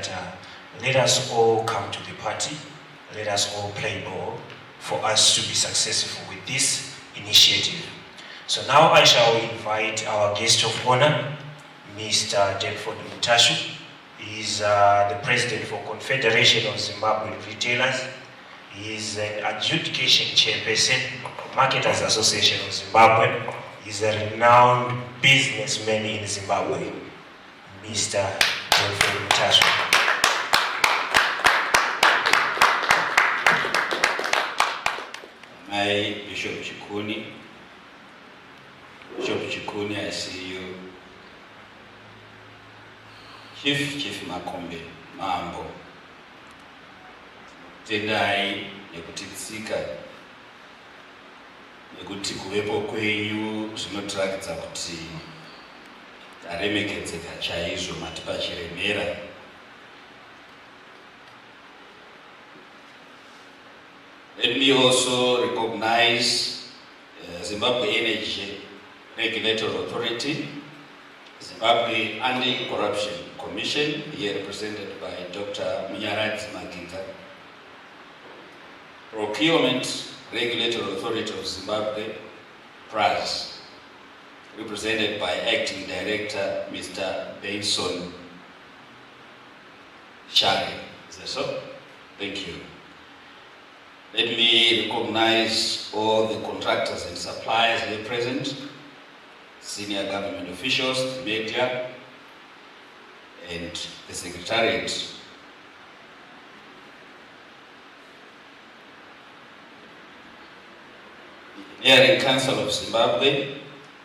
that let us all come to the party, let us all play ball for us to be successful with this initiative. So now I shall invite our guest of honor, Mr. Denford Mutashu. He is the president for Confederation of Zimbabwean Retailers. He is an adjudication chairperson, Marketers Association of Zimbabwe. He is a renowned businessman in Zimbabwe, Mr. Denford Mutashu. My Bishop Chikuni, I see you. Chief Makombe, Mambo. Tendai, nekutitsika, nekuti kuvepo kwenyu zvinotirakidza kuti taremekedzeka chaizvo matipa chiremera. Let me also recognize Zimbabwe Energy Regulatory Authority, Zimbabwe Anti-Corruption Commission, here represented by Dr. Munyaradzi Magiga, Procurement Regulatory Authority of Zimbabwe, PRAZ, represented by Acting Director Mr. Benson Shari. Is that so? Thank you. Let me recognize all the contractors and suppliers here present, senior government officials, the media, and the Secretariat. The Engineering Council of Zimbabwe,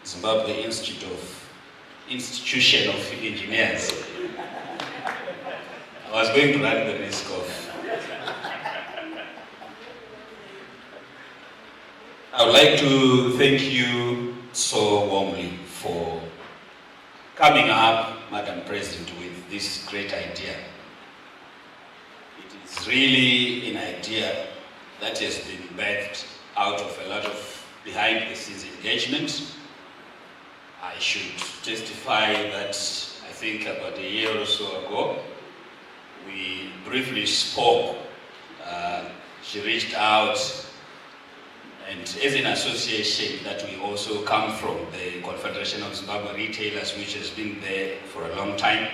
Zimbabwe Institution of Engineers. I was going to run the risk of. I would like to thank you so warmly for coming up, Madam President, with this great idea. It is really an idea that has been birthed out of a lot of behind-the-scenes engagement. I should testify that I think about a year or so ago, we briefly spoke. She reached out, and as an association that we also come from, the Confederation of Zimbabwe Retailers, which has been there for a long time,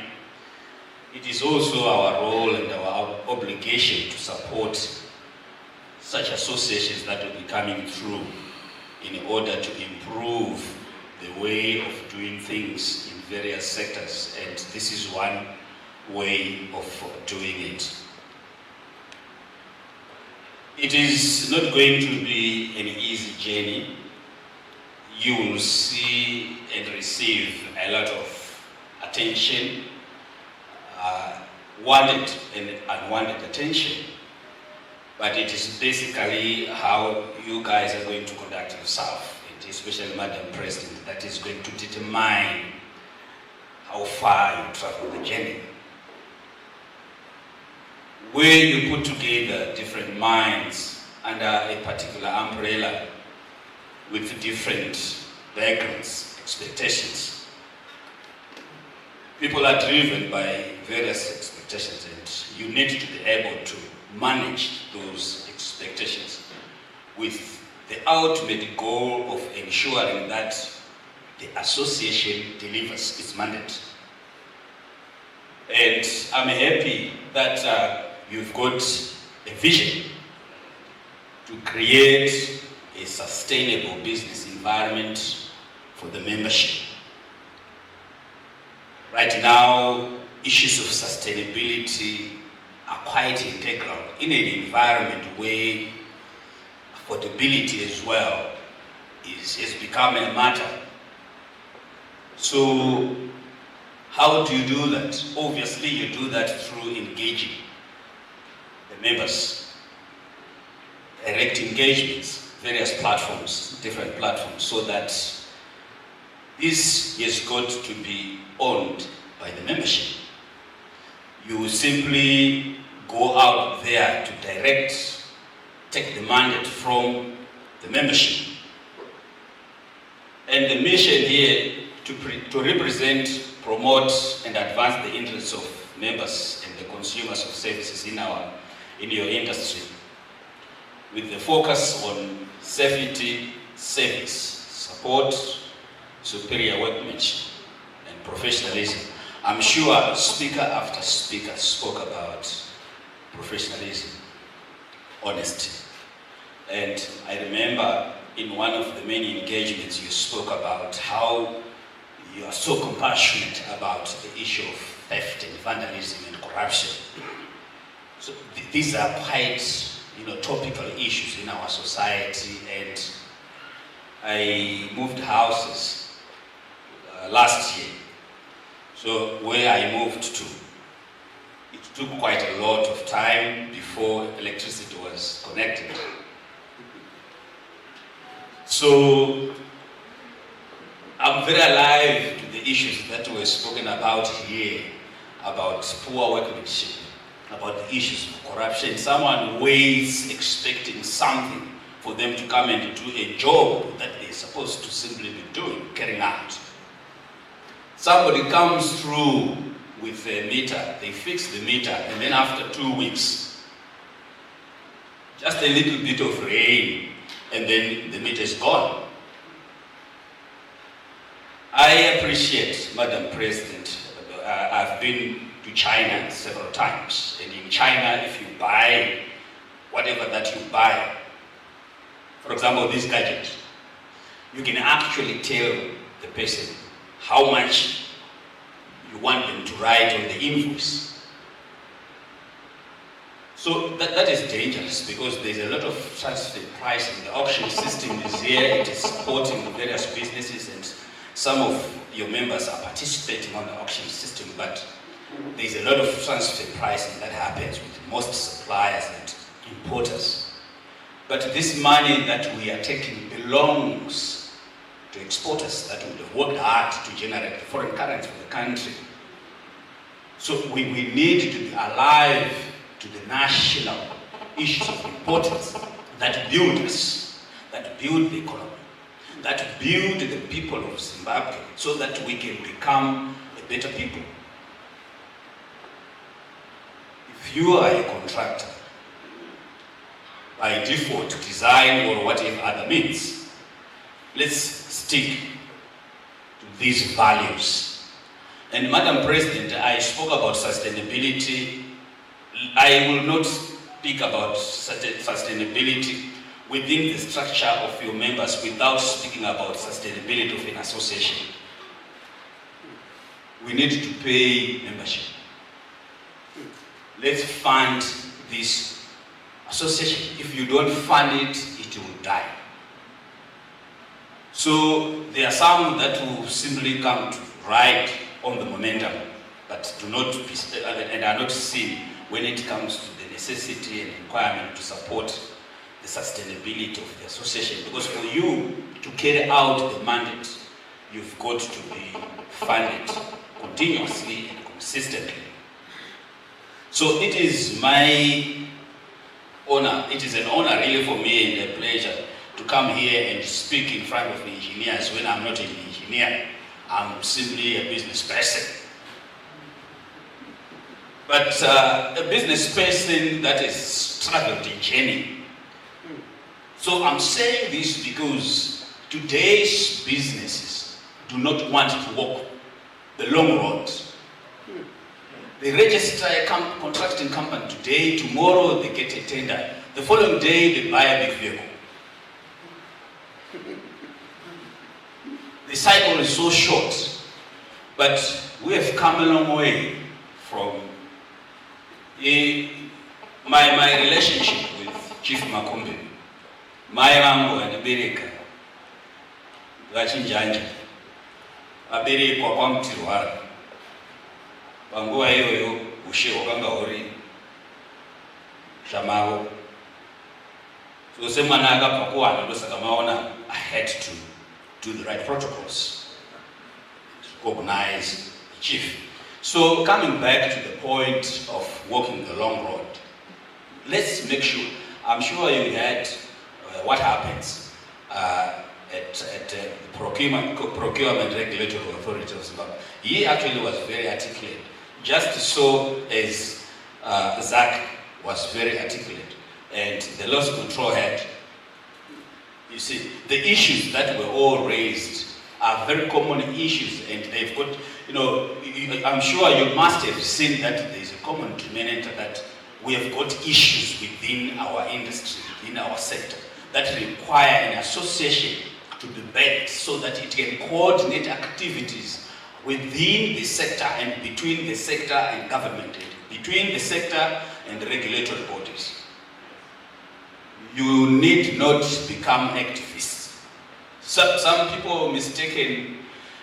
it is also our role and our obligation to support such associations that will be coming through in order to improve the way of doing things in various sectors, and this is one way of doing it. It is not going to be an easy journey. You will see and receive a lot of attention, wanted and unwanted attention, but it is basically how you guys are going to conduct yourself, and especially Madam President, that is going to determine how far you travel the journey. Where you put together different minds under a particular umbrella with different backgrounds, expectations. People are driven by various expectations, and you need to be able to manage those expectations with the ultimate goal of ensuring that the association delivers its mandate. And I'm happy that you've got a vision to create a sustainable business environment for the membership. Right now, issues of sustainability are quite integral in an environment where affordability as well has become a matter. So, how do you do that? Obviously, you do that through engaging the members, direct engagements, various platforms, different platforms, so that this has got to be owned by the membership. You simply go out there to direct, take the mandate from the membership. And the mission here to represent, promote, and advance the interests of members and the consumers of services in your industry, with the focus on safety, service, support, superior workmanship, and professionalism. I'm sure speaker after speaker spoke about professionalism, honesty. And I remember in one of the many engagements you spoke about how you are so compassionate about the issue of theft and vandalism and corruption. So these are quite, topical issues in our society, and I moved houses last year. So where I moved to, it took quite a lot of time before electricity was connected. So I'm very alive to the issues that were spoken about here, about poor workmanship, about the issues of corruption. Someone waits expecting something for them to come and do a job that they're supposed to simply be doing, carrying out. Somebody comes through with a meter, they fix the meter, and then after 2 weeks, just a little bit of rain, and then the meter is gone. I appreciate, Madam President, I've been to China several times, and in China, if you buy whatever that you buy, for example, this gadget, you can actually tell the person how much you want them to write on the invoice. So that is dangerous, because there's a lot of transfer pricing. The auction system is here, it is supporting various businesses, and some of your members are participating on the auction system, but there's a lot of transfer pricing that happens with most suppliers and importers. But this money that we are taking belongs to exporters that would have worked hard to generate foreign currency for the country. So we need to be alive to the national issues of importance that build us, that build the economy, that build the people of Zimbabwe, so that we can become a better people. If you are a contractor, by default, design or whatever other means, let's stick to these values. And Madam President, I spoke about sustainability. I will not speak about sustainability within the structure of your members without speaking about sustainability of an association. We need to pay membership. Let's fund this association. If you don't fund it, it will die. So there are some that will simply come to ride on the momentum, but do not be, and are not seen when it comes to the necessity and requirement to support the sustainability of the association. Because for you to carry out the mandate, you've got to be funded continuously and consistently. So it is my honor, it is an honor really for me and a pleasure to come here and speak in front of engineers when I'm not an engineer. I'm simply a business person. But a business person that has traveled a journey. So I'm saying this because today's businesses do not want to walk the long road. They register a contracting company today, tomorrow they get a tender. The following day they buy a big vehicle. The cycle is so short, but we have come a long way from my relationship with Chief Makumbi. My uncle and America, Vachinjanja, America kwa mtiruhara. Panguwa hiyo ushe wakanga hori shamago. So sema naga pakuwa anadosa kamaona I had to do the right protocols, recognize the chief. So coming back to the point of walking the long road, let's make sure, I'm sure you had what happens at the procurement regulatory authority of Zimbabwe. He actually was very articulate. just so as Zach was very articulate and the loss control head, you see, the issues that were all raised are very common issues, and they've got, I'm sure you must have seen that there's a common denominator, that we have got issues within our industry, within our sector, that require an association to be built so that it can coordinate activities within the sector and between the sector and government, and between the sector and the regulatory bodies. You need not become activists. Some people are mistaken,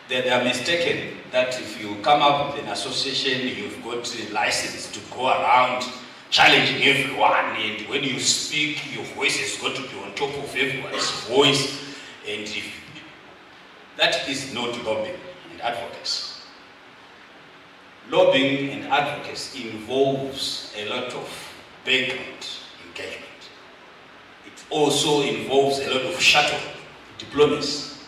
they are mistaken that if you come up with an association, you've got a license to go around challenging everyone, and when you speak, your voice has got to be on top of everyone's voice, and that is not lobbying and advocacy. Lobbying and advocacy involves a lot of background engagement. It also involves a lot of shuttle diplomacy.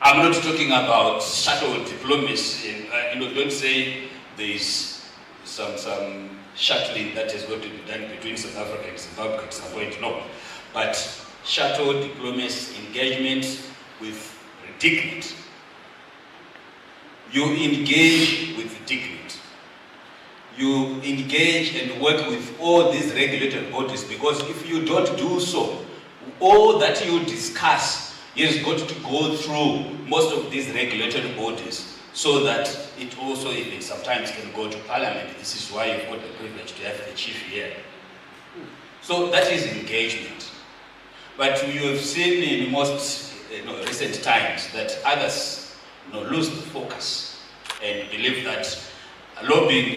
I'm not talking about shuttle diplomacy, don't say there's some shuttling that has got to be done between South Africa and Zimbabwe at some point, no. But shuttle diplomacy engagement with dignity. You engage with dignity. You engage and work with all these regulatory bodies, because if you don't do so, all that you discuss is got to go through most of these regulatory bodies, so that it also even sometimes can go to Parliament. This is why you've got the privilege to have the chief here. So that is engagement. But you have seen in most recent times that others lose the focus and believe that lobbying